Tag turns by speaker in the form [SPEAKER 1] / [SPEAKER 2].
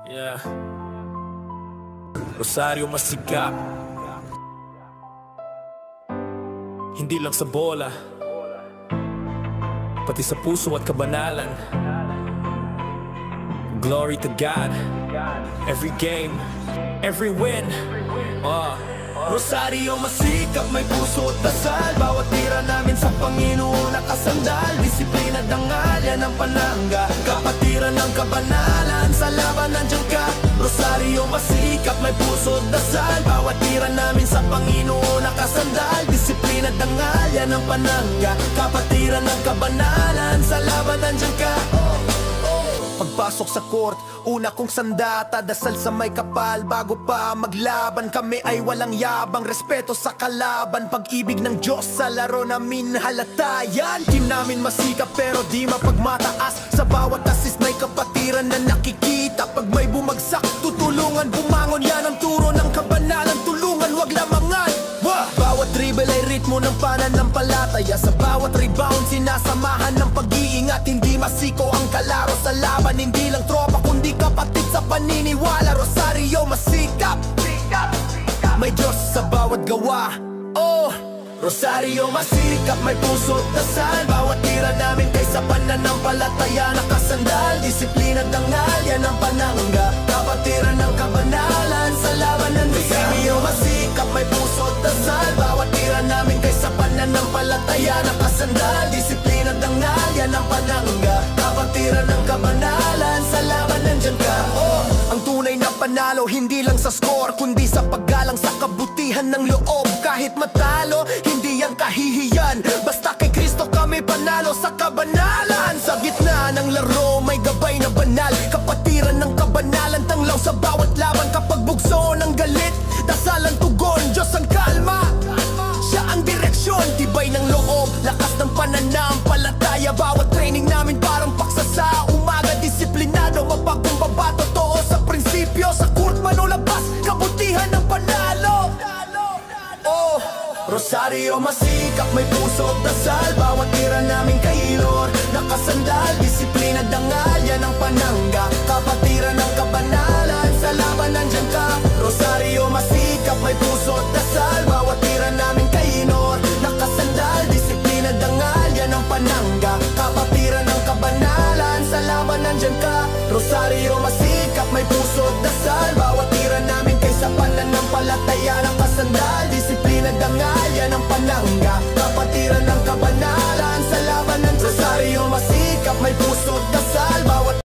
[SPEAKER 1] Yeah. Rosario masikap, hindi lang sa bola, pati sa puso at kabanalan. Glory to God, every game, every win. Rosario masikap, may puso at dasal. Bawat tira namin sa Panginoon nakasandal. Disiplina, dangal, yan ang panangga. Kapatiran ng kabanalan, sa laban nandiyan ka. Rosario masikap, may puso at dasal. Bawat tira namin sa Panginoon nakasandal. Disiplina, dangal, yan ang panangga. Kapatiran ng kabanalan, sa laban nandiyan ka. Pagpasok sa court, una kong sandata, dasal sa may kapal. Bago pa maglaban, kami ay walang yabang. Respeto sa kalaban, pag-ibig ng Diyos sa laro namin halata yan. Team namin masikap pero di mapagmataas. Sa bawat assist may kapatiran na nakikita. Pag may bumagsak, tutulungan, bumangon. Yan ang turo ng kabanalan, tulungan, wag lamangan. Bawat dribble ay ritmo ng pananampalataya. Sa bawat rebound, sinasamahan ng pag-iingat. Hindi masiko ang kalaro sa laban, hindi lang tropa kundi kapatid sa paniniwala. Rosario masikap, may Diyos sa bawat gawa. Rosario masikap, may puso at dasal. Bawat tira namin kay sa pananampalataya nakasandal. Disiplina, dangal, yan ang panangga. Kapatiran ng kabanalan, sa laban ng Rosario masikap, may puso at dasal. Bawat tira namin kay sa pananampalataya nakasandal. Disiplina, dangal, yan ang panangga. Kapatiran ng kabanalan, sa laban nandiyan ka. Ang tunay na panalo, hindi lang sa score, kundi sa paggalang sa kabutihan ng loob. Kahit matalo, hindi yan kahihiyan. Basta kay Kristo kami panalo sa kabanalan. Sa gitna ng laro, may gabay na banal. Kapatiran ng kabanalan, tanglaw sa bawat laban. Kapag bugso ng galit, dasal ang tugon, Diyos ang kalma. Siya ang direksyon, tibay ng loob, lakas ng pananampalataya. Bawat training namin parang paksa sa umaga. Disiplinado, mapagkumbaba, totoo sa prinsipyo. Sa court man o labas, kabutihan ng panalo. Rosario masikap, may puso at dasal. Bawat tira namin kay Lord nakasandal. Disiplina, dangal, yan ang panangga. Kapatiran ng kabanalan, sa laban nandiyan ka. Rosario masikap, may puso at dasal. Bawat tira namin kay Lord nakasandal. Disiplina, dangal, yan ang panangga. Kapatiran ng kabanalan, sa laban nandiyan ka. Rosario masikap,